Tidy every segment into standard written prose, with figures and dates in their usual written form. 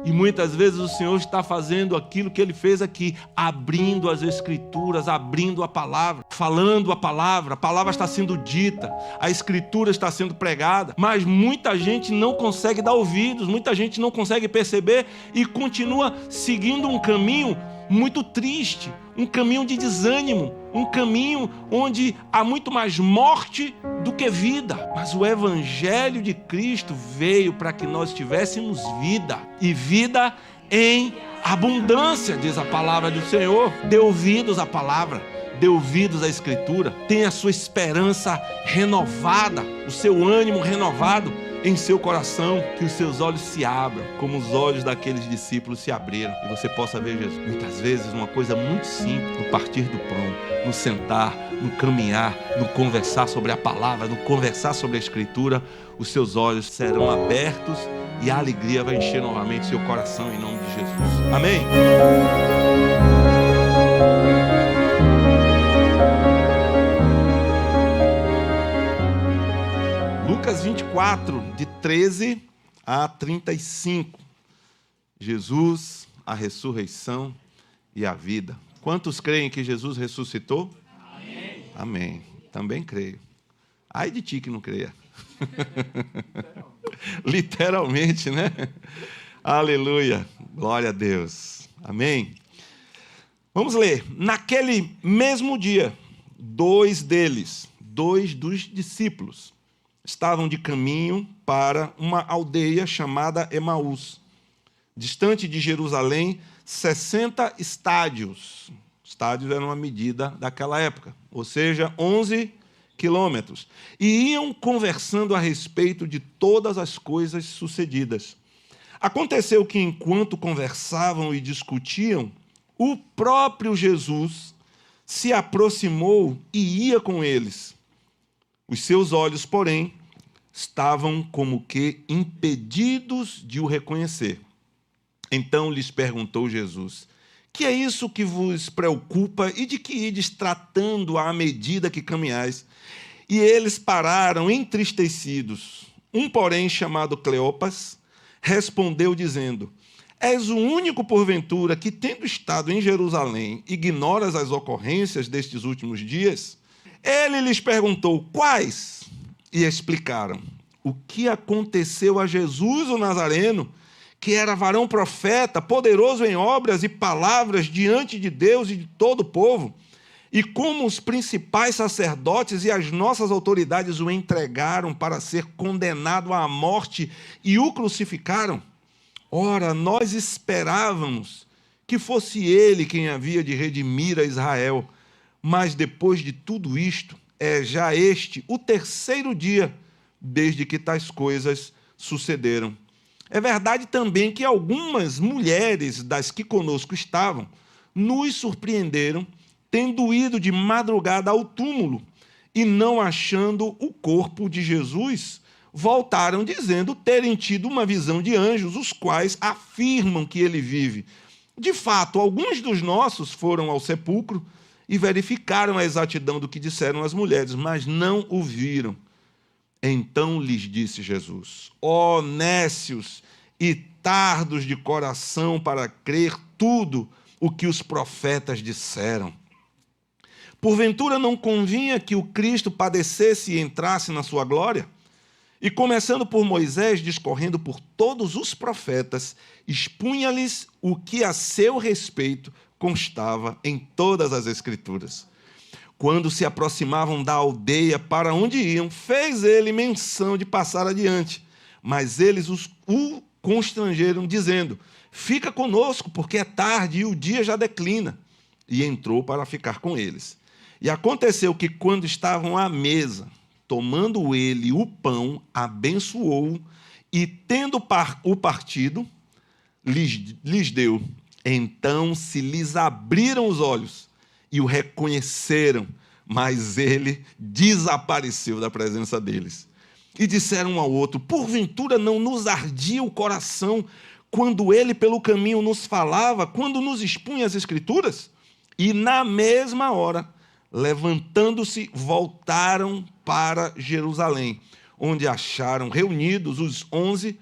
E muitas vezes o Senhor está fazendo aquilo que Ele fez aqui, abrindo as Escrituras, abrindo a palavra, falando a palavra está sendo dita, a Escritura está sendo pregada, mas muita gente não consegue dar ouvidos, muita gente não consegue perceber e continua seguindo um caminho muito triste, um caminho de desânimo, um caminho onde há muito mais morte do que vida. Mas o Evangelho de Cristo veio para que nós tivéssemos vida, e vida em abundância, diz a palavra do Senhor. Dê ouvidos à palavra, dê ouvidos à Escritura, tenha a sua esperança renovada, o seu ânimo renovado em seu coração, que os seus olhos se abram, como os olhos daqueles discípulos se abriram, e você possa ver Jesus. Muitas vezes uma coisa muito simples, no partir do pão, no sentar, no caminhar, no conversar sobre a palavra, no conversar sobre a Escritura, os seus olhos serão abertos e a alegria vai encher novamente seu coração em nome de Jesus. Amém? Lucas 24, de 13 a 35. Jesus, a ressurreição e a vida. Quantos creem que Jesus ressuscitou? Amém. Amém. Também creio. Ai de ti que não creia. Literalmente, né? Aleluia. Glória a Deus. Amém. Vamos ler. Naquele mesmo dia, dois dos discípulos, estavam de caminho para uma aldeia chamada Emaús, distante de Jerusalém, 60 estádios. Estádios eram uma medida daquela época, ou seja, 11 quilômetros. E iam conversando a respeito de todas as coisas sucedidas. Aconteceu que, enquanto conversavam e discutiam, o próprio Jesus se aproximou e ia com eles. Os seus olhos, porém, estavam como que impedidos de o reconhecer. Então lhes perguntou Jesus: que é isso que vos preocupa e de que ides tratando à medida que caminhais? E eles pararam entristecidos. Um, porém, chamado Cleopas, respondeu dizendo: és o único, porventura, que, tendo estado em Jerusalém, ignoras as ocorrências destes últimos dias? Ele lhes perguntou: quais? E explicaram o que aconteceu a Jesus o Nazareno, que era varão profeta, poderoso em obras e palavras diante de Deus e de todo o povo, e como os principais sacerdotes e as nossas autoridades o entregaram para ser condenado à morte e o crucificaram. Ora, nós esperávamos que fosse ele quem havia de redimir a Israel. Mas depois de tudo isto, é já este o terceiro dia desde que tais coisas sucederam. É verdade também que algumas mulheres das que conosco estavam nos surpreenderam, tendo ido de madrugada ao túmulo e não achando o corpo de Jesus, voltaram dizendo terem tido uma visão de anjos, os quais afirmam que ele vive. De fato, alguns dos nossos foram ao sepulcro e verificaram a exatidão do que disseram as mulheres, mas não o viram. Então lhes disse Jesus: ó nécios e tardos de coração para crer tudo o que os profetas disseram. Porventura não convinha que o Cristo padecesse e entrasse na sua glória? E começando por Moisés, discorrendo por todos os profetas, expunha-lhes o que a seu respeito constava em todas as Escrituras. Quando se aproximavam da aldeia para onde iam, fez ele menção de passar adiante. Mas eles o constrangeram, dizendo: fica conosco, porque é tarde e o dia já declina. E entrou para ficar com eles. E aconteceu que, quando estavam à mesa, tomando ele o pão, abençoou-o, e, tendo o partido, lhes deu. Então se lhes abriram os olhos e o reconheceram, mas ele desapareceu da presença deles. E disseram um ao outro: porventura não nos ardia o coração quando ele pelo caminho nos falava, quando nos expunha as Escrituras? E na mesma hora, levantando-se, voltaram para Jerusalém, onde acharam reunidos os 11,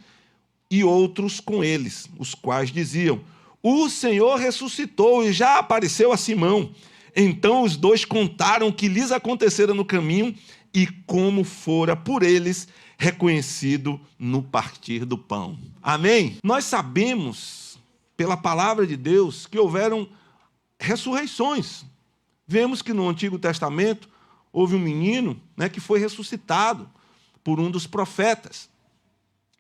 e outros com eles, os quais diziam: o Senhor ressuscitou e já apareceu a Simão. Então os dois contaram o que lhes acontecera no caminho e como fora por eles reconhecido no partir do pão. Amém? Nós sabemos, pela palavra de Deus, que houveram ressurreições. Vemos que no Antigo Testamento houve um menino, né, que foi ressuscitado por um dos profetas.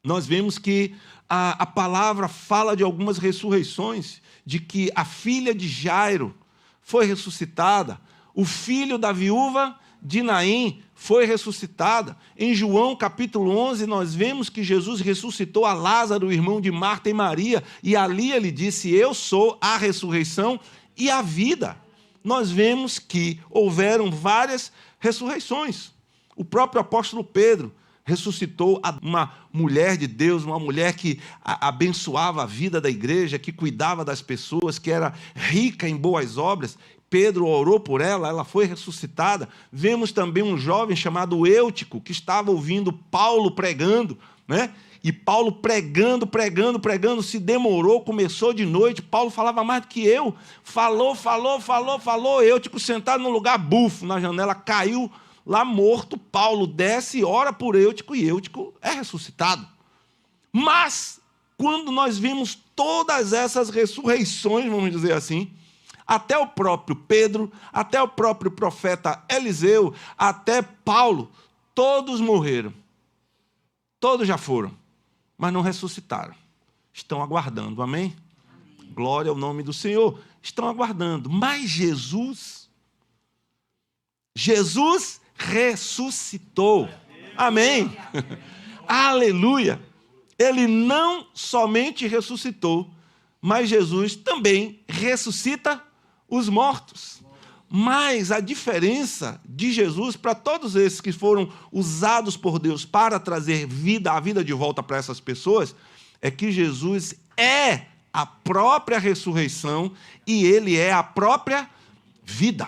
Nós vemos que a palavra fala de algumas ressurreições, de que a filha de Jairo foi ressuscitada, o filho da viúva de Naim foi ressuscitada. Em João capítulo 11, nós vemos que Jesus ressuscitou a Lázaro, o irmão de Marta e Maria, e ali ele disse: eu sou a ressurreição e a vida. Nós vemos que houveram várias ressurreições. O próprio apóstolo Pedro ressuscitou uma mulher de Deus, uma mulher que abençoava a vida da igreja, que cuidava das pessoas, que era rica em boas obras. Pedro orou por ela, ela foi ressuscitada. Vemos também um jovem chamado Eutico, que estava ouvindo Paulo pregando, né? E Paulo pregando, se demorou, começou de noite. Paulo falava mais do que eu. Falou. Eutico sentado num lugar bufo na janela, caiu lá morto. Paulo desce, ora por Eutico e Eutico é ressuscitado. Mas, quando nós vimos todas essas ressurreições, vamos dizer assim, até o próprio Pedro, até o próprio profeta Eliseu, até Paulo, todos morreram. Todos já foram, mas não ressuscitaram. Estão aguardando, amém? Glória ao nome do Senhor. Estão aguardando. Mas Jesus ressuscitou. Amém? Aleluia. Ele não somente ressuscitou, mas Jesus também ressuscita os mortos. Mas a diferença de Jesus para todos esses que foram usados por Deus para trazer a vida de volta para essas pessoas, é que Jesus é a própria ressurreição e ele é a própria vida.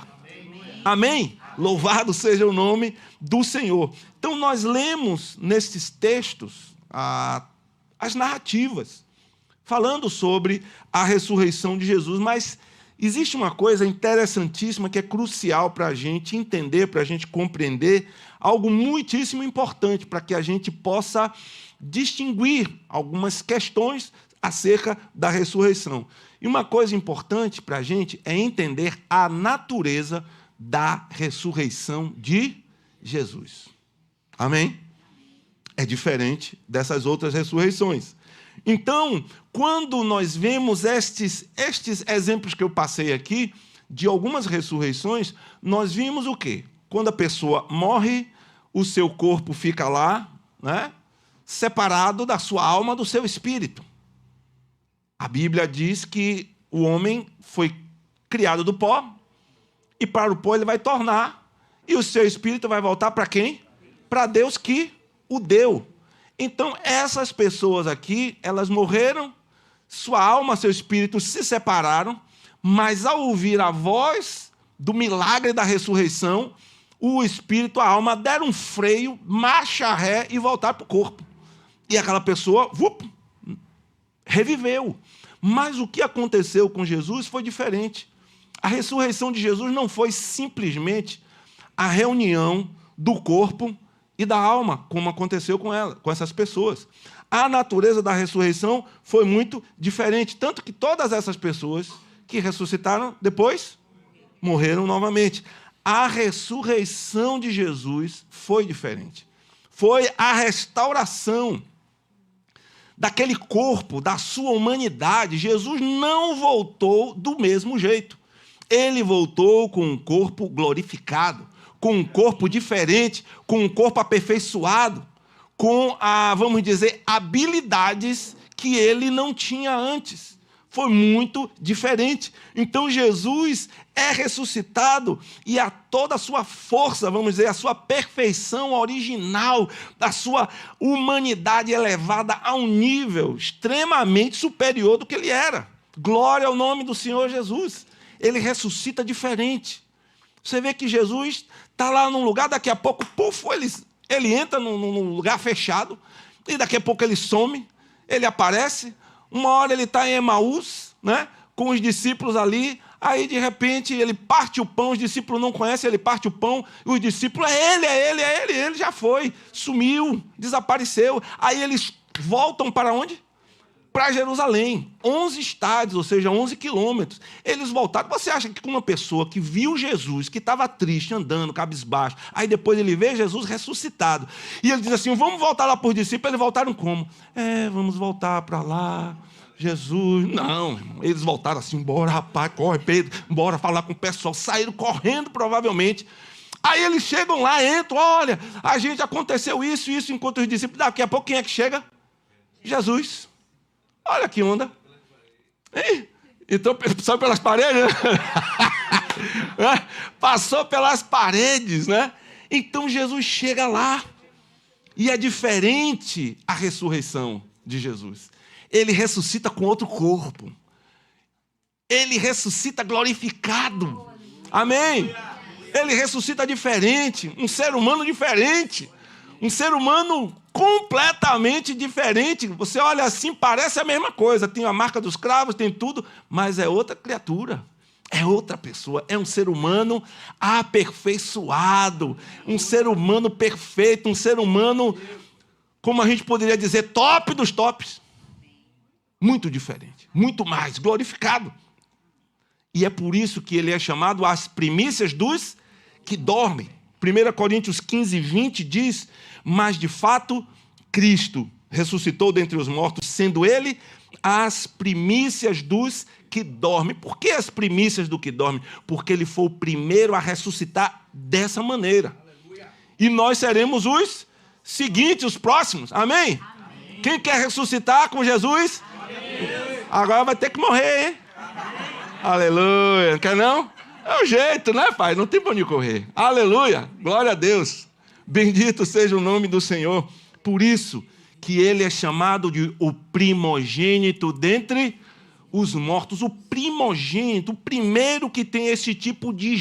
Amém? Louvado seja o nome do Senhor. Então nós lemos nesses textos as narrativas falando sobre a ressurreição de Jesus, mas existe uma coisa interessantíssima que é crucial para a gente entender, para a gente compreender, algo muitíssimo importante para que a gente possa distinguir algumas questões acerca da ressurreição. E uma coisa importante para a gente é entender a natureza da ressurreição de Jesus. Amém? É diferente dessas outras ressurreições. Então, quando nós vemos estes exemplos que eu passei aqui, de algumas ressurreições, nós vimos o quê? Quando a pessoa morre, o seu corpo fica lá, né, separado da sua alma, do seu espírito. A Bíblia diz que o homem foi criado do pó, e para o pó ele vai tornar, e o seu espírito vai voltar para quem? Para Deus que o deu. Então, essas pessoas aqui, elas morreram, sua alma, seu espírito se separaram, mas ao ouvir a voz do milagre da ressurreição, o espírito, a alma deram um freio, marcha ré e voltaram para o corpo. E aquela pessoa, reviveu. Mas o que aconteceu com Jesus foi diferente. A ressurreição de Jesus não foi simplesmente a reunião do corpo e da alma, como aconteceu com essas pessoas. A natureza da ressurreição foi muito diferente, tanto que todas essas pessoas que ressuscitaram, depois morreram novamente. A ressurreição de Jesus foi diferente. Foi a restauração daquele corpo, da sua humanidade. Jesus não voltou do mesmo jeito. Ele voltou com um corpo glorificado, com um corpo diferente, com um corpo aperfeiçoado, com, vamos dizer, habilidades que ele não tinha antes. Foi muito diferente. Então Jesus é ressuscitado e a toda a sua força, vamos dizer, a sua perfeição original, a sua humanidade elevada a um nível extremamente superior do que ele era. Glória ao nome do Senhor Jesus. Ele ressuscita diferente. Você vê que Jesus está lá num lugar, daqui a pouco, ele entra num lugar fechado, e daqui a pouco ele some, ele aparece, uma hora ele está em Emaús, né, com os discípulos ali, aí de repente ele parte o pão, os discípulos não conhecem, ele parte o pão, e os discípulos, ele já foi, sumiu, desapareceu. Aí eles voltam para onde? Para Jerusalém, 11 estádios, ou seja, 11 quilômetros. Eles voltaram. Você acha que uma pessoa que viu Jesus, que estava triste, andando, cabisbaixo, aí depois ele vê Jesus ressuscitado, e ele diz assim, vamos voltar lá para os discípulos, eles voltaram como? Vamos voltar para lá, Jesus. Não, eles voltaram assim, bora rapaz, corre Pedro, bora falar com o pessoal, saíram correndo provavelmente. Aí eles chegam lá, entram, olha, a gente aconteceu isso, enquanto os discípulos, daqui a pouco quem é que chega? Jesus. Olha que onda. Hein? Então, passou pelas paredes, né? Passou pelas paredes, né? Então, Jesus chega lá. E é diferente a ressurreição de Jesus. Ele ressuscita com outro corpo. Ele ressuscita glorificado. Amém? Ele ressuscita diferente. Um ser humano diferente. Um ser humano completamente diferente. Você olha assim, parece a mesma coisa. Tem a marca dos cravos, tem tudo, mas é outra criatura. É outra pessoa. É um ser humano aperfeiçoado. Um ser humano perfeito. Um ser humano, como a gente poderia dizer, top dos tops. Muito diferente. Muito mais glorificado. E é por isso que ele é chamado as primícias dos que dormem. 1 Coríntios 15, 20 diz, mas de fato Cristo ressuscitou dentre os mortos, sendo ele as primícias dos que dormem. Por que as primícias do que dormem? Porque ele foi o primeiro a ressuscitar dessa maneira. E nós seremos os seguintes, os próximos. Amém? Amém. Quem quer ressuscitar com Jesus? Amém. Agora vai ter que morrer, hein? Aleluia. Quer não? É o jeito, né, pai? Não tem para onde correr. Aleluia. Glória a Deus. Bendito seja o nome do Senhor. Por isso que ele é chamado de o primogênito dentre os mortos. O primogênito, o primeiro que tem esse tipo de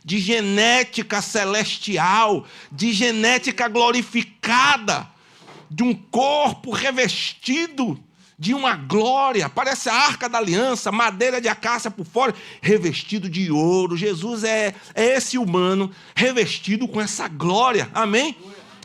de genética celestial, de genética glorificada, de um corpo revestido de uma glória, parece a arca da aliança, madeira de acácia por fora, revestido de ouro. Jesus é esse humano revestido com essa glória, amém?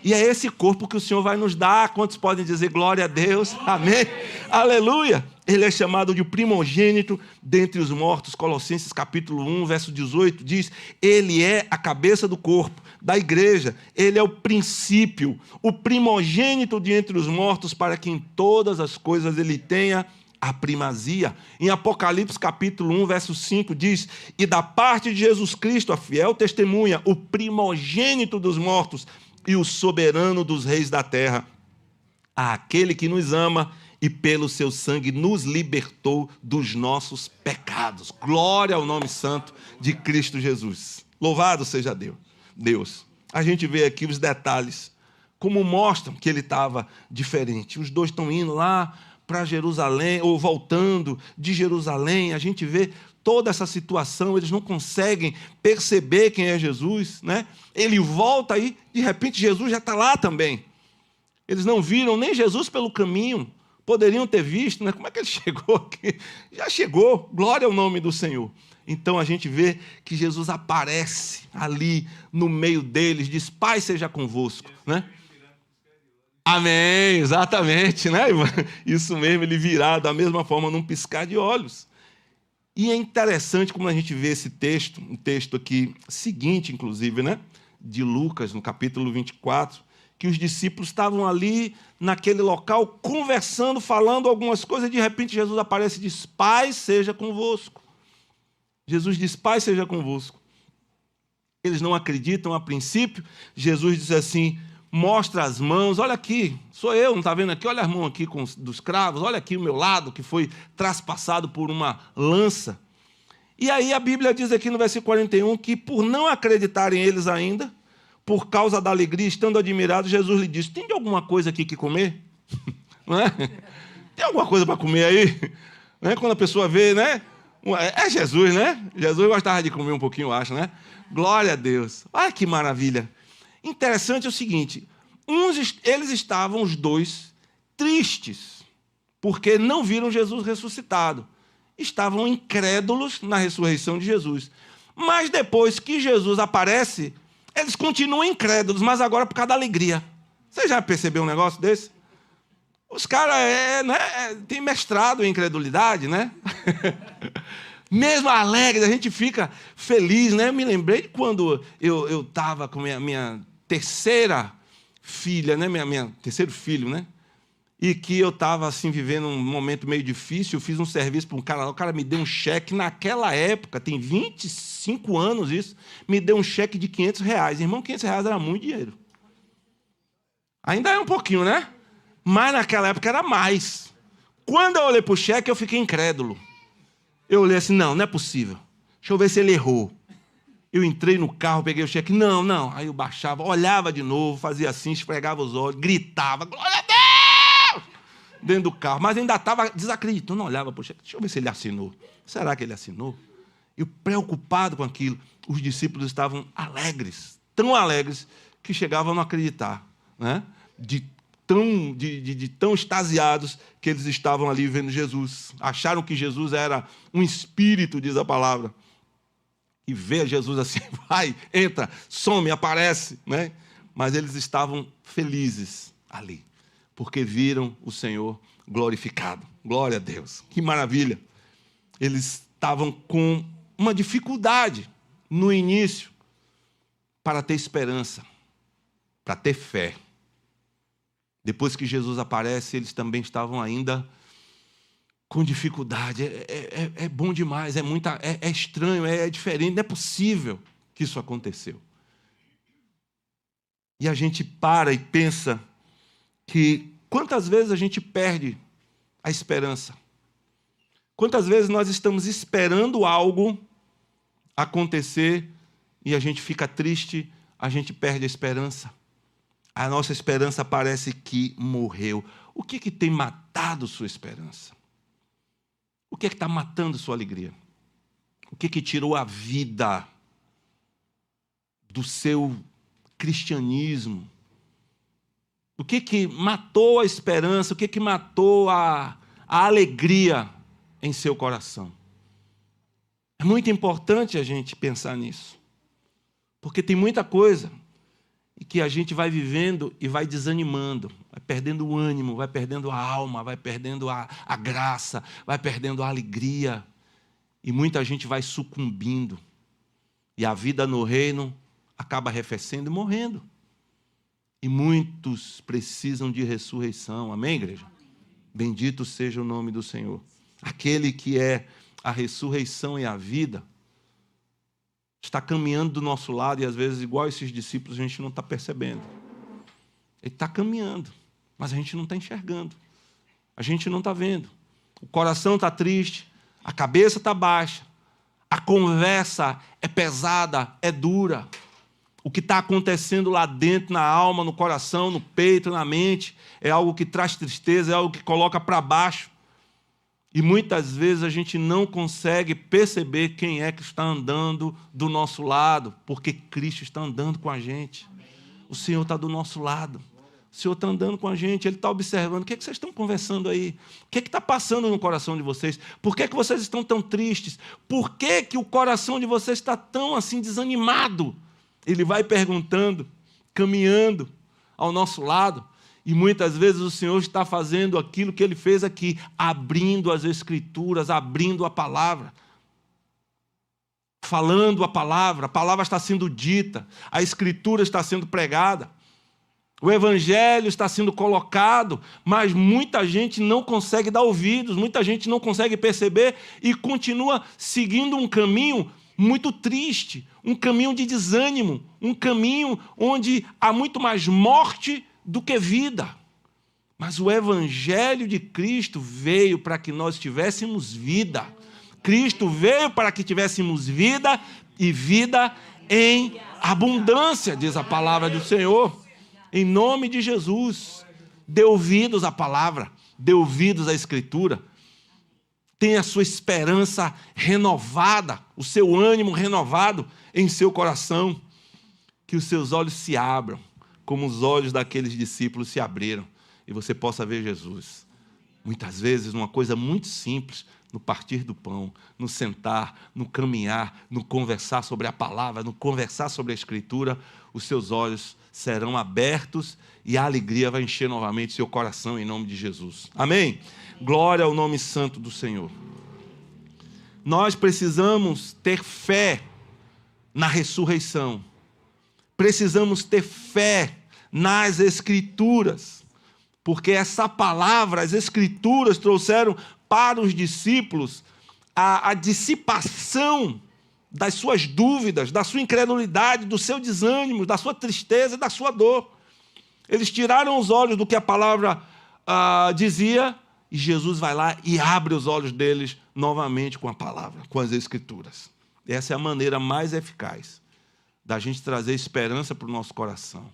E é esse corpo que o Senhor vai nos dar. Quantos podem dizer glória a Deus? Amém? Aleluia! Ele é chamado de primogênito dentre os mortos. Colossenses capítulo 1, verso 18 diz, ele é a cabeça do corpo, da igreja, ele é o princípio, o primogênito de entre os mortos, para que em todas as coisas ele tenha a primazia. Em Apocalipse capítulo 1, verso 5 diz, e da parte de Jesus Cristo, a fiel testemunha, o primogênito dos mortos e o soberano dos reis da terra, aquele que nos ama e pelo seu sangue nos libertou dos nossos pecados. Glória ao nome santo de Cristo Jesus. Louvado seja Deus. A gente vê aqui os detalhes, como mostram que ele estava diferente. Os dois estão indo lá para Jerusalém, ou voltando de Jerusalém, a gente vê toda essa situação, eles não conseguem perceber quem é Jesus, né? Ele volta aí, de repente Jesus já está lá também. Eles não viram nem Jesus pelo caminho, poderiam ter visto, né? Como é que ele chegou aqui? Já chegou, glória ao nome do Senhor. Então a gente vê que Jesus aparece ali no meio deles, diz, Pai seja convosco, né? Amém, exatamente, né? Isso mesmo, ele virá da mesma forma num piscar de olhos. E é interessante como a gente vê esse texto, um texto aqui seguinte, inclusive, né? De Lucas, no capítulo 24, que os discípulos estavam ali naquele local conversando, falando algumas coisas, e de repente Jesus aparece e diz, Pai seja convosco. Jesus diz, Pai seja convosco. Eles não acreditam a princípio. Jesus diz assim, mostra as mãos, olha aqui, sou eu, não está vendo aqui? Olha as mãos aqui dos cravos, olha aqui o meu lado, que foi traspassado por uma lança. E aí a Bíblia diz aqui no versículo 41, que por não acreditarem eles ainda, por causa da alegria, estando admirados, Jesus lhe disse, tem alguma coisa aqui que comer? Não é? Tem alguma coisa para comer aí? Não é? Quando a pessoa vê, né? É Jesus, né? Jesus gostava de comer um pouquinho, eu acho, né? Glória a Deus. Olha que maravilha. Interessante é o seguinte, eles estavam, os dois, tristes. porque não viram Jesus ressuscitado. Estavam incrédulos na ressurreição de Jesus. Mas depois que Jesus aparece, eles continuam incrédulos, mas agora por causa da alegria. Você já percebeu um negócio desse? Os caras têm mestrado em incredulidade, né? Mesmo alegre, a gente fica feliz, né? Eu me lembrei de quando eu estava com minha terceira filha, né? Minha terceiro filho, né? E que eu estava assim, vivendo um momento meio difícil. Eu fiz um serviço para um cara lá, o cara me deu um cheque. Naquela época, tem 25 anos isso, me deu um cheque de R$500. Irmão, R$500 era muito dinheiro. Ainda é um pouquinho, né? Mas naquela época era mais. Quando eu olhei para o cheque, eu fiquei incrédulo. Eu olhei assim, não é possível. Deixa eu ver se ele errou. Eu entrei no carro, peguei o cheque. Não. Aí eu baixava, olhava de novo, fazia assim, esfregava os olhos, gritava, glória a Deus! Dentro do carro. Mas ainda estava desacreditando, não olhava para o cheque. Deixa eu ver se ele assinou. Será que ele assinou? Eu preocupado com aquilo. Os discípulos estavam alegres, tão alegres, que chegavam a não acreditar, né? De tão extasiados que eles estavam ali vendo Jesus. Acharam que Jesus era um espírito, diz a palavra. E vê Jesus assim, vai, entra, some, aparece, né? Mas eles estavam felizes ali, porque viram o Senhor glorificado. Glória a Deus, que maravilha. Eles estavam com uma dificuldade no início para ter esperança, para ter fé. Depois que Jesus aparece, eles também estavam ainda com dificuldade. É bom demais, é estranho, é diferente, não é possível que isso aconteceu. E a gente para e pensa que quantas vezes a gente perde a esperança? Quantas vezes nós estamos esperando algo acontecer e a gente fica triste, a gente perde a esperança? A nossa esperança parece que morreu. O que tem matado sua esperança? O que está matando sua alegria? O que tirou a vida do seu cristianismo? O que matou a esperança? O que matou a alegria em seu coração? É muito importante a gente pensar nisso, porque tem muita coisa e que a gente vai vivendo e vai desanimando, vai perdendo o ânimo, vai perdendo a alma, vai perdendo a graça, vai perdendo a alegria. E muita gente vai sucumbindo. E a vida no reino acaba arrefecendo e morrendo. E muitos precisam de ressurreição. Amém, igreja? Bendito seja o nome do Senhor. Aquele que é a ressurreição e a vida está caminhando do nosso lado e, às vezes, igual esses discípulos, a gente não está percebendo. Ele está caminhando, mas a gente não está enxergando. A gente não está vendo. O coração está triste, a cabeça está baixa, a conversa é pesada, é dura. O que está acontecendo lá dentro, na alma, no coração, no peito, na mente, é algo que traz tristeza, é algo que coloca para baixo. E muitas vezes a gente não consegue perceber quem é que está andando do nosso lado, porque Cristo está andando com a gente. O Senhor está do nosso lado. O Senhor está andando com a gente, Ele está observando. O que vocês estão conversando aí? O que está passando no coração de vocês? Por que vocês estão tão tristes? Por que o coração de vocês está tão assim desanimado? Ele vai perguntando, caminhando ao nosso lado. E muitas vezes o Senhor está fazendo aquilo que Ele fez aqui, abrindo as Escrituras, abrindo a palavra, falando a palavra está sendo dita, a Escritura está sendo pregada, o Evangelho está sendo colocado, mas muita gente não consegue dar ouvidos, muita gente não consegue perceber e continua seguindo um caminho muito triste, um caminho de desânimo, um caminho onde há muito mais morte do que vida. Mas o Evangelho de Cristo veio para que nós tivéssemos vida. Cristo veio para que tivéssemos vida e vida em abundância, diz a palavra do Senhor. Em nome de Jesus, dê ouvidos à palavra, dê ouvidos à Escritura. Tenha a sua esperança renovada, o seu ânimo renovado em seu coração. Que os seus olhos se abram, como os olhos daqueles discípulos se abriram, e você possa ver Jesus. Muitas vezes, uma coisa muito simples, no partir do pão, no sentar, no caminhar, no conversar sobre a palavra, no conversar sobre a Escritura, os seus olhos serão abertos e a alegria vai encher novamente seu coração em nome de Jesus. Amém? Glória ao nome santo do Senhor. Nós precisamos ter fé na ressurreição. Precisamos ter fé nas Escrituras. Porque essa palavra, as Escrituras trouxeram para os discípulos a dissipação das suas dúvidas, da sua incredulidade, do seu desânimo, da sua tristeza e da sua dor. Eles tiraram os olhos do que a palavra dizia, e Jesus vai lá e abre os olhos deles novamente com a palavra, com as Escrituras. Essa é a maneira mais eficaz da gente trazer esperança para o nosso coração.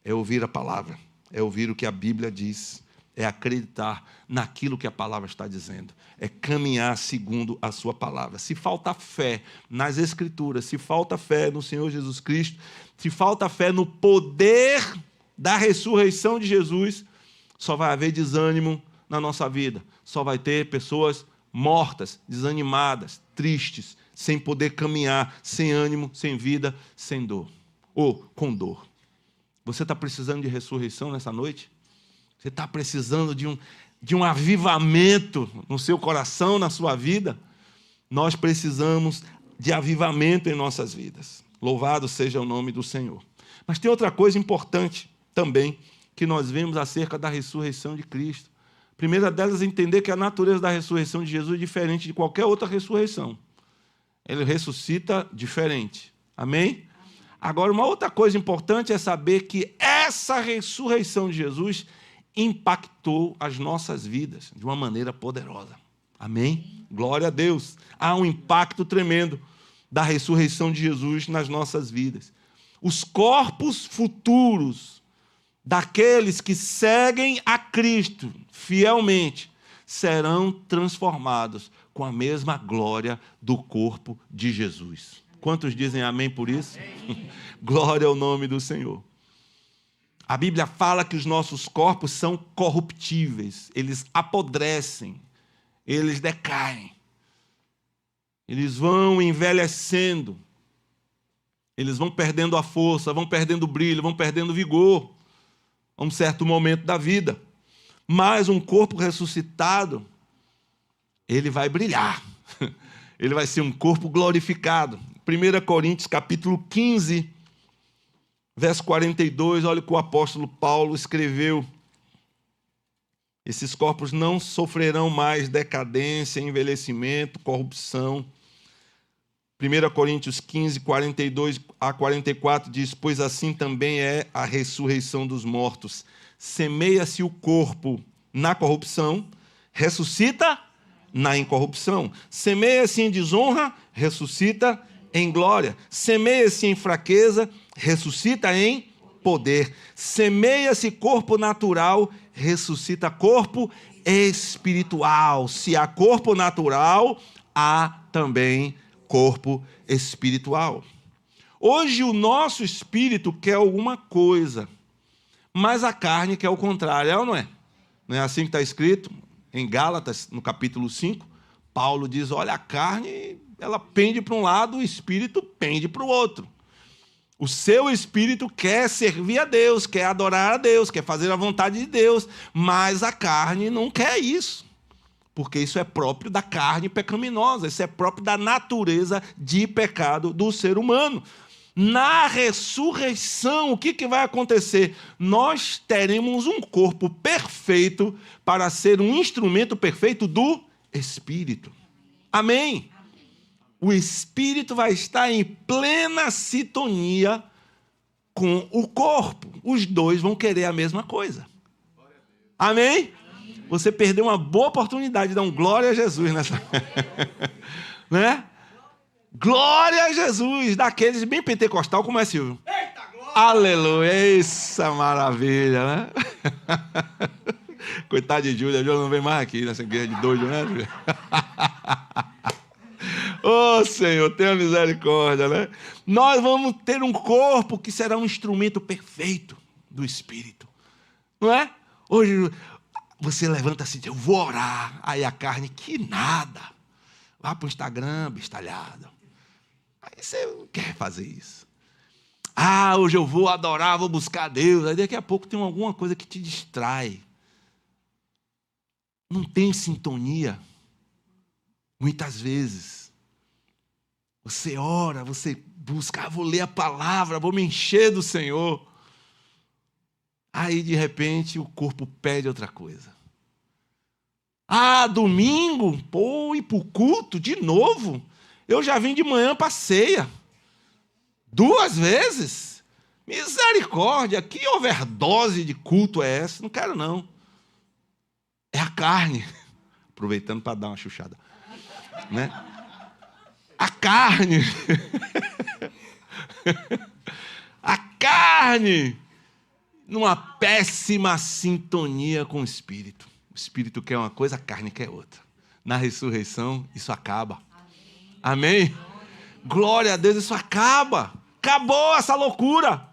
É ouvir a palavra, é ouvir o que a Bíblia diz, é acreditar naquilo que a palavra está dizendo, é caminhar segundo a sua palavra. Se falta fé nas Escrituras, se falta fé no Senhor Jesus Cristo, se falta fé no poder da ressurreição de Jesus, só vai haver desânimo na nossa vida, só vai ter pessoas mortas, desanimadas, tristes, sem poder caminhar, sem ânimo, sem vida, sem dor, ou com dor. Você está precisando de ressurreição nessa noite? Você está precisando de um avivamento no seu coração, na sua vida? Nós precisamos de avivamento em nossas vidas. Louvado seja o nome do Senhor. Mas tem outra coisa importante também que nós vemos acerca da ressurreição de Cristo. A primeira delas é entender que a natureza da ressurreição de Jesus é diferente de qualquer outra ressurreição. Ele ressuscita diferente. Amém? Agora, uma outra coisa importante é saber que essa ressurreição de Jesus impactou as nossas vidas de uma maneira poderosa. Amém? Glória a Deus. Há um impacto tremendo da ressurreição de Jesus nas nossas vidas. Os corpos futuros daqueles que seguem a Cristo fielmente serão transformados com a mesma glória do corpo de Jesus. Quantos dizem amém por isso? Amém. Glória ao nome do Senhor. A Bíblia fala que os nossos corpos são corruptíveis, eles apodrecem, eles decaem, eles vão envelhecendo, eles vão perdendo a força, vão perdendo o brilho, vão perdendo o vigor a um certo momento da vida. Mas um corpo ressuscitado, ele vai brilhar, ele vai ser um corpo glorificado. 1 Coríntios capítulo 15, verso 42, olha o que o apóstolo Paulo escreveu. Esses corpos não sofrerão mais decadência, envelhecimento, corrupção. 1 Coríntios 15, 42 a 44 diz: pois assim também é a ressurreição dos mortos. Semeia-se o corpo na corrupção, ressuscita na incorrupção. Semeia-se em desonra, ressuscita em glória. Semeia-se em fraqueza, ressuscita em poder. Semeia-se corpo natural, ressuscita corpo espiritual. Se há corpo natural, há também corpo espiritual. Hoje o nosso espírito quer alguma coisa, mas a carne quer o contrário, é ou não é? Não é assim que está escrito em Gálatas, no capítulo 5? Paulo diz, olha, a carne, ela pende para um lado, o espírito pende para o outro. O seu espírito quer servir a Deus, quer adorar a Deus, quer fazer a vontade de Deus, mas a carne não quer isso, porque isso é próprio da carne pecaminosa, isso é próprio da natureza de pecado do ser humano. Na ressurreição, o que vai acontecer? Nós teremos um corpo perfeito para ser um instrumento perfeito do Espírito. Amém? O Espírito vai estar em plena sintonia com o corpo. Os dois vão querer a mesma coisa. Amém? Você perdeu uma boa oportunidade de dar um glória a Jesus nessa... né? Glória a Jesus, daqueles bem pentecostal como é Silvio. Eita, glória! Aleluia, essa maravilha, né? Coitado de Júlia, Júlia não vem mais aqui nessa igreja de doido, né, Júlia? Ô, Senhor, tenha misericórdia, né? Nós vamos ter um corpo que será um instrumento perfeito do Espírito, não é? Hoje, Você levanta assim, eu vou orar. Aí a carne, que nada. Vá para o Instagram, bestalhado. Aí você não quer fazer isso. Ah, hoje eu vou adorar, vou buscar Deus. Aí daqui a pouco tem alguma coisa que te distrai. Não tem sintonia. Muitas vezes. Você ora, você busca, vou ler a palavra, vou me encher do Senhor. Aí, de repente, o corpo pede outra coisa. Ah, domingo, pô, ir para o culto de novo. Eu já vim de manhã para a ceia. 2 vezes. Misericórdia, que overdose de culto é essa? Não quero, não. É a carne. Aproveitando para dar uma chuchada. Né? A carne. A carne. Numa péssima sintonia com o Espírito. O Espírito quer uma coisa, a carne quer outra. Na ressurreição, isso acaba. Amém? Glória a Deus, isso acaba. Acabou essa loucura.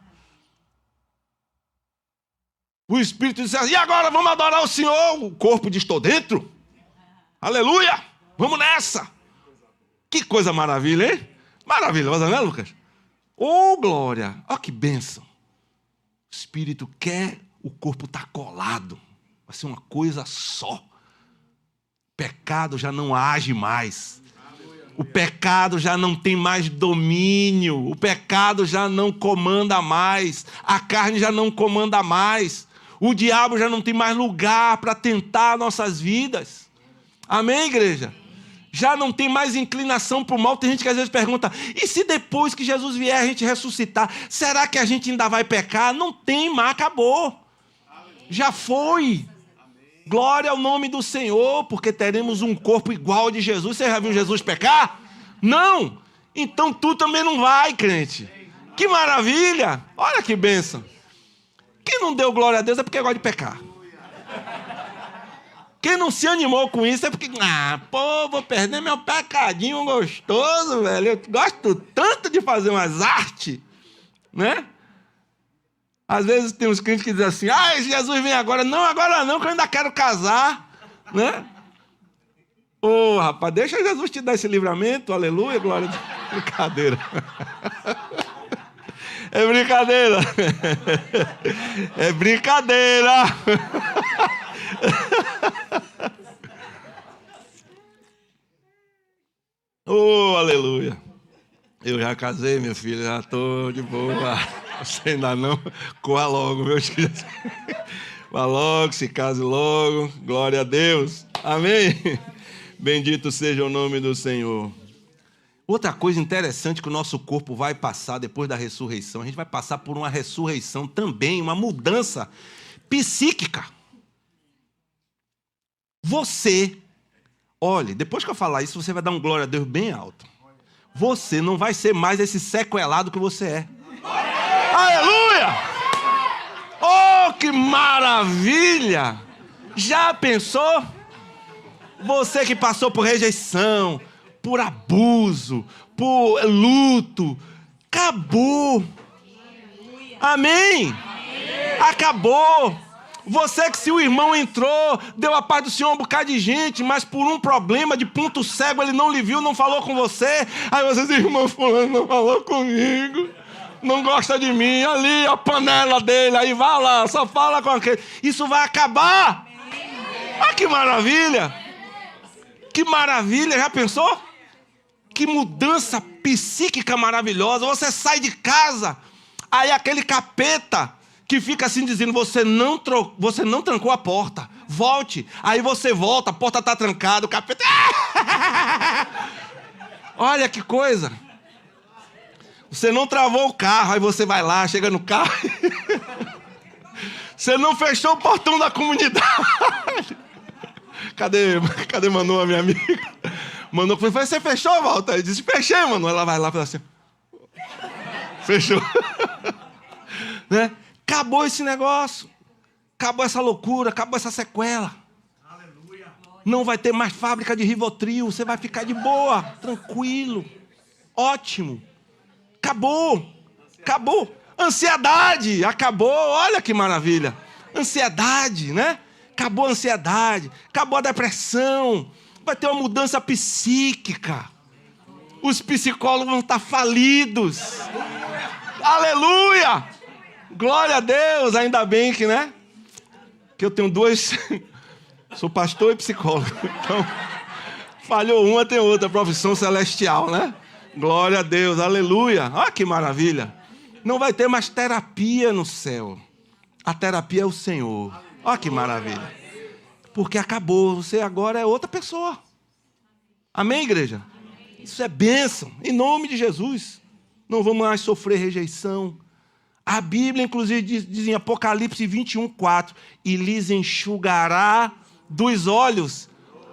O Espírito diz assim, e agora vamos adorar o Senhor? O corpo diz, estou dentro. Aleluia. Vamos nessa. Que coisa maravilha, hein? Maravilhosa, né, Lucas? Oh, glória. Olha que bênção. O Espírito quer, o corpo está colado. Vai ser uma coisa só. O pecado já não age mais. O pecado já não tem mais domínio. O pecado já não comanda mais. A carne já não comanda mais. O diabo já não tem mais lugar para tentar nossas vidas. Amém, igreja? Já não tem mais inclinação para o mal. Tem gente que às vezes pergunta, e se depois que Jesus vier a gente ressuscitar, será que a gente ainda vai pecar? Não tem mais, acabou. Já foi. Glória ao nome do Senhor, porque teremos um corpo igual ao de Jesus. Você já viu Jesus pecar? Não. Então tu também não vai, crente. Que maravilha. Olha que bênção. Quem não deu glória a Deus é porque gosta de pecar. Quem não se animou com isso é porque, vou perder meu pecadinho gostoso, velho. Eu gosto tanto de fazer umas artes, né? Às vezes tem uns crentes que dizem assim, Jesus vem agora. Não, agora não, que eu ainda quero casar, né? Ô, rapaz, deixa Jesus te dar esse livramento, aleluia, glória a Deus. Brincadeira. É brincadeira. É brincadeira. Oh, aleluia. Eu já casei, meu filho, já estou de boa. Você ainda não? Corra logo, meu filho. Vá logo, se case logo. Glória a Deus. Amém? Bendito seja o nome do Senhor. Outra coisa interessante que o nosso corpo vai passar depois da ressurreição, a gente vai passar por uma ressurreição também, uma mudança psíquica. Você, olhe, depois que eu falar isso, você vai dar um glória a Deus bem alto. Você não vai ser mais esse sequelado que você é. Aleluia! Oh, que maravilha! Já pensou? Você que passou por rejeição, por abuso, por luto, acabou. Amém? Acabou. Você que se o irmão entrou, deu a paz do Senhor a um bocado de gente, mas por um problema de ponto cego ele não lhe viu, não falou com você. Aí você diz, irmão fulano não falou comigo, não gosta de mim, ali a panela dele, aí vai lá, só fala com aquele. Isso vai acabar. Ah, que maravilha. Que maravilha, já pensou? Que mudança psíquica maravilhosa. Você sai de casa, aí aquele capeta que fica assim dizendo, você não trancou a porta, volte. Aí você volta, a porta está trancada, o capeta... Olha que coisa. Você não travou o carro, aí você vai lá, chega no carro... Você não fechou o portão da comunidade. Cadê Manu, a minha amiga? Manu falou, você fechou, Walter? Ele disse, fechei, Manu. Ela vai lá e fala assim, fechou. Né? Acabou esse negócio. Acabou essa loucura, acabou essa sequela. Aleluia. Não vai ter mais fábrica de Rivotril. Você vai ficar de boa, tranquilo. Ótimo. Acabou. Acabou. Ansiedade, acabou. Olha que maravilha. Ansiedade, né? acabou a ansiedade, acabou a depressão, vai ter uma mudança psíquica. Os psicólogos vão estar falidos. Aleluia! Glória a Deus, ainda bem que, né? Que eu tenho dois, sou pastor e psicólogo, então falhou uma, tem outra, profissão celestial, né? Glória a Deus, aleluia, olha que maravilha. Não vai ter mais terapia no céu, a terapia é o Senhor, olha que maravilha. Porque acabou, você agora é outra pessoa. Amém, igreja? Isso é bênção, em nome de Jesus. Não vamos mais sofrer rejeição. A Bíblia, inclusive, diz em Apocalipse 21:4, e lhes enxugará dos olhos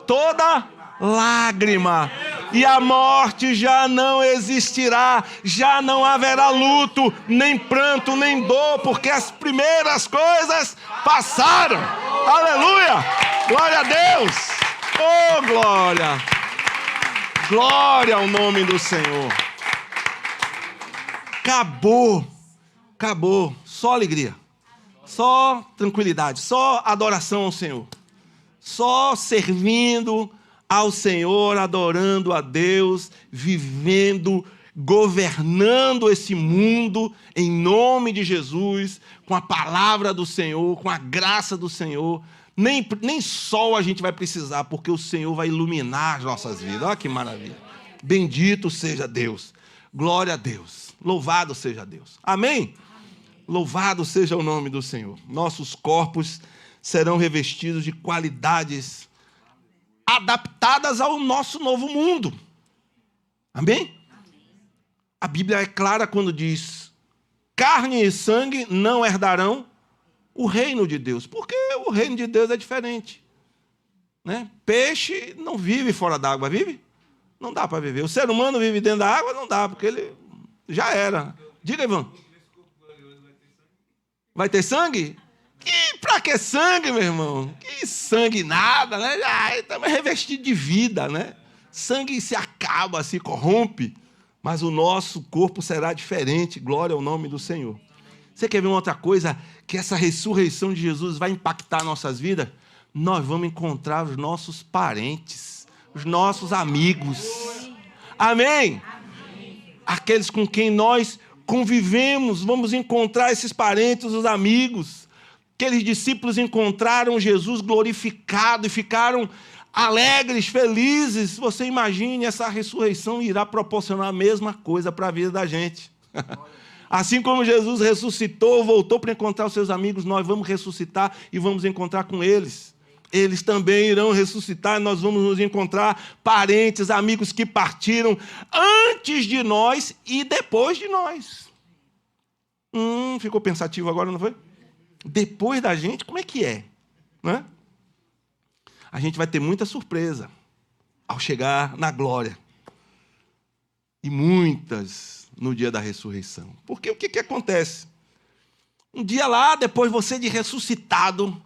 toda lágrima, e a morte já não existirá, já não haverá luto, nem pranto, nem dor, porque as primeiras coisas passaram. Aleluia! Glória a Deus! Oh, glória! Glória ao nome do Senhor. Acabou, só alegria, só tranquilidade, só adoração ao Senhor, só servindo ao Senhor, adorando a Deus, vivendo, governando esse mundo em nome de Jesus, com a palavra do Senhor, com a graça do Senhor. Nem sol a gente vai precisar, porque o Senhor vai iluminar as nossas vidas. Olha que maravilha. Bendito seja Deus. Glória a Deus. Louvado seja Deus. Amém? Louvado seja o nome do Senhor. Nossos corpos serão revestidos de qualidades adaptadas ao nosso novo mundo. Amém? A Bíblia é clara quando diz: carne e sangue não herdarão o reino de Deus. Porque o reino de Deus é diferente. Né? Peixe não vive fora d'água, vive? Não dá para viver. O ser humano vive dentro da água, não dá, porque ele já era. Diga, Ivan. Vai ter sangue? Para que sangue, meu irmão? Que sangue nada, né? Estamos revestidos de vida, né? Sangue se acaba, se corrompe, mas o nosso corpo será diferente. Glória ao nome do Senhor. Você quer ver uma outra coisa? Que essa ressurreição de Jesus vai impactar nossas vidas? Nós vamos encontrar os nossos parentes, os nossos amigos. Amém? Aqueles com quem nós convivemos, vamos encontrar esses parentes, os amigos. Aqueles discípulos encontraram Jesus glorificado e ficaram alegres, felizes. Você imagine, essa ressurreição irá proporcionar a mesma coisa para a vida da gente. Assim como Jesus ressuscitou, voltou para encontrar os seus amigos, nós vamos ressuscitar e vamos encontrar com eles. Eles também irão ressuscitar e nós vamos nos encontrar parentes, amigos que partiram antes de nós e depois de nós. Ficou pensativo agora, não foi? Depois da gente, como é que é? Não é? A gente vai ter muita surpresa ao chegar na glória. E muitas no dia da ressurreição. Porque o que acontece? Um dia lá, depois você de ressuscitado,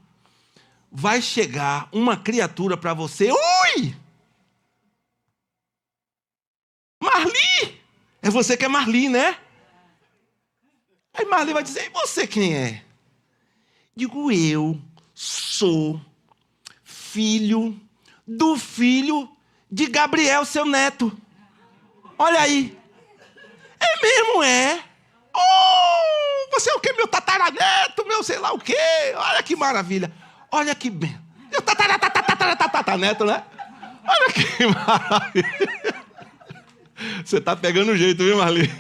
vai chegar uma criatura para você. Oi! Marli! É você que é Marli, né? Aí Marli vai dizer: e você quem é? Digo: eu sou filho do filho de Gabriel, seu neto. Olha aí. É mesmo, é? Oh, você é o quê? Meu tataraneto, meu sei lá o quê? Olha que maravilha. Olha que bem. Meu tataraneto, né? Olha que maravilha. Você está pegando o jeito, viu, Marli?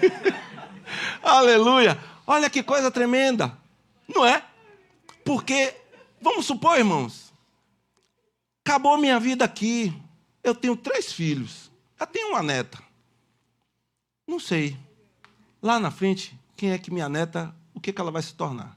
Aleluia. Olha que coisa tremenda. Não é? Porque, vamos supor, irmãos, acabou minha vida aqui. Eu tenho 3 filhos. Já tenho uma neta. Não sei. Lá na frente, quem é que minha neta, o que ela vai se tornar?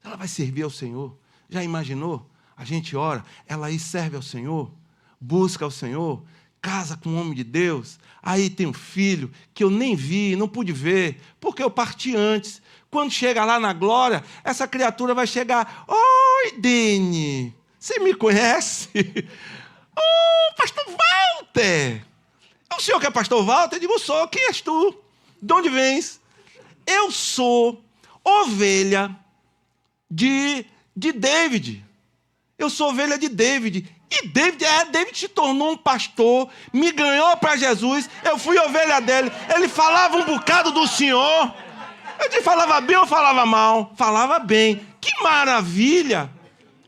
Ela vai servir ao Senhor. Já imaginou? A gente ora, ela aí serve ao Senhor, busca ao Senhor, casa com um homem de Deus. Aí tem um filho que eu nem vi, não pude ver, porque eu parti antes. Quando chega lá na glória, essa criatura vai chegar: oi, Dene, você me conhece? Oh, pastor Walter. É o senhor que é pastor Walter? Eu digo: sou. Quem és tu? De onde vens? Eu sou ovelha de David. Eu sou ovelha de David. E David se tornou um pastor, me ganhou para Jesus, eu fui ovelha dele. Ele falava um bocado do Senhor. Eu te falava bem ou falava mal? Falava bem. Que maravilha!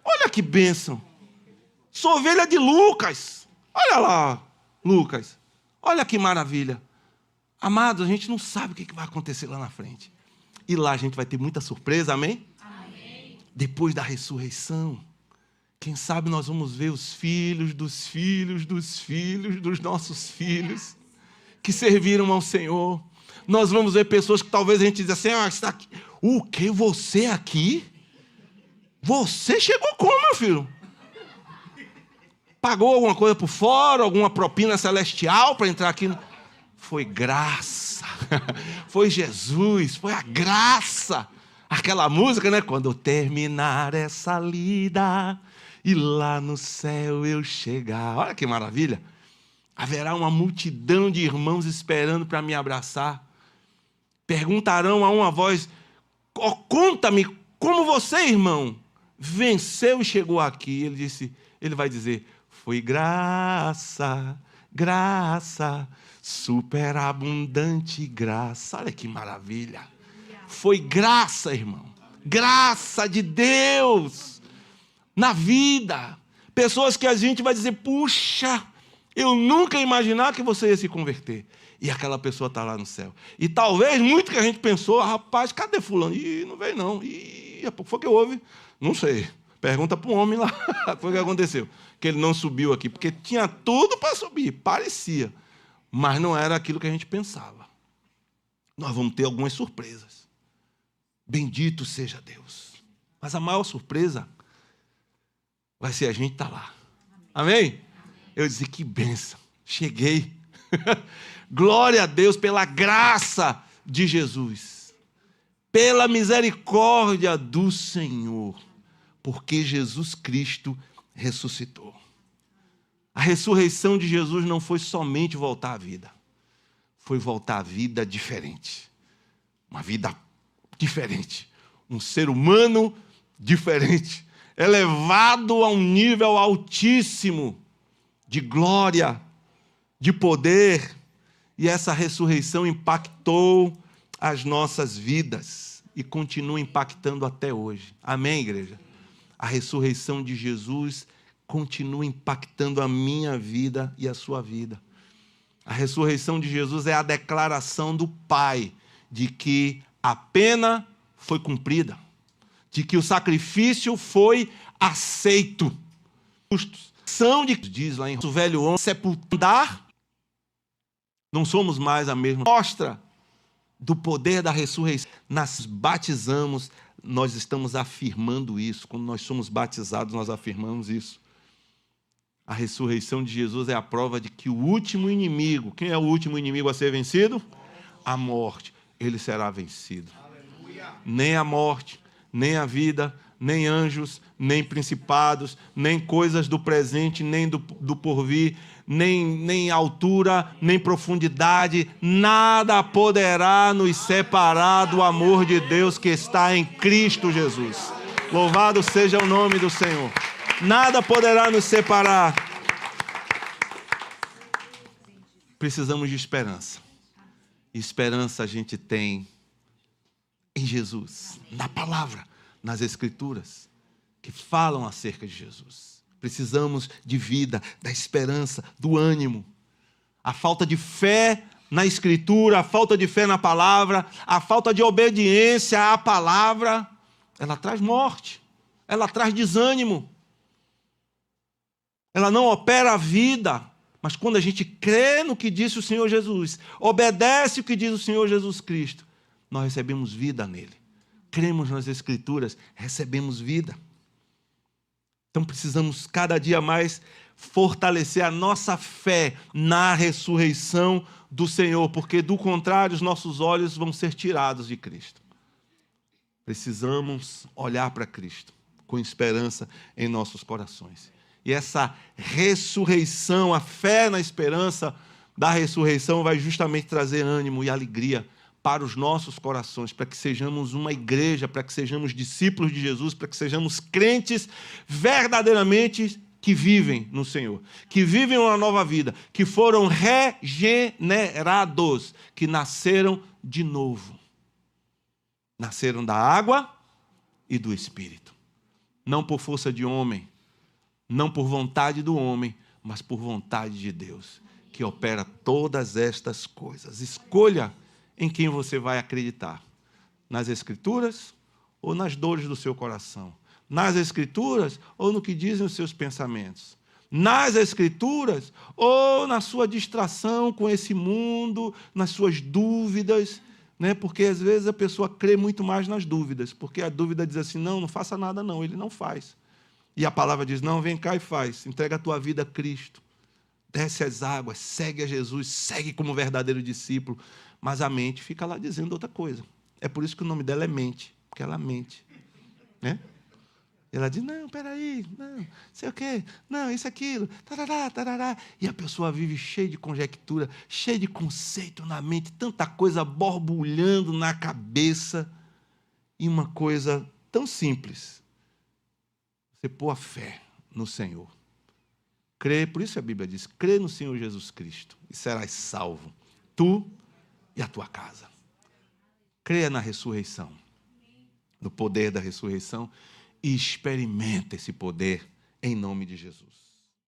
Olha que bênção. Sou ovelha de Lucas. Olha lá, Lucas. Olha que maravilha. Amados, a gente não sabe o que vai acontecer lá na frente. E lá a gente vai ter muita surpresa, amém? Amém. Depois da ressurreição, quem sabe nós vamos ver os filhos dos filhos dos filhos dos nossos filhos que serviram ao Senhor. Nós vamos ver pessoas que talvez a gente diz assim, está aqui. O que? Você aqui? Você chegou como, meu filho? Pagou alguma coisa por fora, alguma propina celestial para entrar aqui? Foi graça, foi Jesus, foi a graça. Aquela música, né? Quando terminar essa lida e lá no céu eu chegar. Olha que maravilha. Haverá uma multidão de irmãos esperando para me abraçar. Perguntarão a uma voz, conta-me como você, irmão, venceu e chegou aqui. Ele vai dizer, foi graça, graça, superabundante graça. Olha que maravilha. Foi graça, irmão. Graça de Deus na vida. Pessoas que a gente vai dizer, puxa, eu nunca ia imaginar que você ia se converter. E aquela pessoa está lá no céu. E talvez muito que a gente pensou, rapaz, cadê fulano? Ih, não veio não. Ih, foi que houve? Não sei. Pergunta para o homem lá. Foi o que aconteceu. Que ele não subiu aqui. Porque tinha tudo para subir. Parecia. Mas não era aquilo que a gente pensava. Nós vamos ter algumas surpresas. Bendito seja Deus. Mas a maior surpresa vai ser a gente estar lá. Amém? Eu disse, que bênção. Cheguei. Glória a Deus pela graça de Jesus. Pela misericórdia do Senhor. Porque Jesus Cristo ressuscitou. A ressurreição de Jesus não foi somente voltar à vida. Foi voltar à vida diferente. Uma vida diferente. Um ser humano diferente. Elevado a um nível altíssimo de glória, de poder. E essa ressurreição impactou as nossas vidas e continua impactando até hoje. Amém, igreja? A ressurreição de Jesus continua impactando a minha vida e a sua vida. A ressurreição de Jesus é a declaração do Pai de que a pena foi cumprida, de que o sacrifício foi aceito. São de diz lá em o velho homem sepultar, não somos mais a mesma. Mostra do poder da ressurreição. Nós batizamos, nós estamos afirmando isso. Quando nós somos batizados, nós afirmamos isso. A ressurreição de Jesus é a prova de que o último inimigo, quem é o último inimigo a ser vencido? A morte. Ele será vencido. Nem a morte, nem a vida, nem anjos, nem principados, nem coisas do presente, nem do porvir, nem altura, nem profundidade, nada poderá nos separar do amor de Deus que está em Cristo Jesus. Louvado seja o nome do Senhor. Nada poderá nos separar. Precisamos de esperança. Esperança a gente tem em Jesus, na palavra, nas Escrituras, que falam acerca de Jesus. Precisamos de vida, da esperança, do ânimo. A falta de fé na Escritura, a falta de fé na palavra, a falta de obediência à palavra, ela traz morte, ela traz desânimo. Ela não opera a vida, mas quando a gente crê no que disse o Senhor Jesus, obedece o que diz o Senhor Jesus Cristo, nós recebemos vida nele. Cremos nas Escrituras, recebemos vida. Então precisamos cada dia mais fortalecer a nossa fé na ressurreição do Senhor, porque do contrário os nossos olhos vão ser tirados de Cristo. Precisamos olhar para Cristo com esperança em nossos corações. E essa ressurreição, a fé na esperança da ressurreição vai justamente trazer ânimo e alegria para os nossos corações, para que sejamos uma igreja, para que sejamos discípulos de Jesus, para que sejamos crentes verdadeiramente que vivem no Senhor, que vivem uma nova vida, que foram regenerados, que nasceram de novo. Nasceram da água e do Espírito. Não por força de homem, não por vontade do homem, mas por vontade de Deus, que opera todas estas coisas. Escolha em quem você vai acreditar. Nas Escrituras ou nas dores do seu coração. Nas Escrituras ou no que dizem os seus pensamentos. Nas Escrituras ou na sua distração com esse mundo, nas suas dúvidas, né? Porque às vezes a pessoa crê muito mais nas dúvidas, porque a dúvida diz assim, não faça nada não, ele não faz. E a palavra diz, não, vem cá e faz, entrega a tua vida a Cristo. Desce as águas, segue a Jesus, segue como verdadeiro discípulo. Mas a mente fica lá dizendo outra coisa. É por isso que o nome dela é mente, porque ela mente. Né? Ela diz, não, peraí, não, sei o quê, não, isso, aquilo, tarará, tarará. E a pessoa vive cheia de conjectura, cheia de conceito na mente, tanta coisa borbulhando na cabeça. E uma coisa tão simples. Você pôr a fé no Senhor. Crê, por isso a Bíblia diz, crê no Senhor Jesus Cristo e serás salvo, tu e a tua casa. Creia na ressurreição, no poder da ressurreição e experimenta esse poder em nome de Jesus.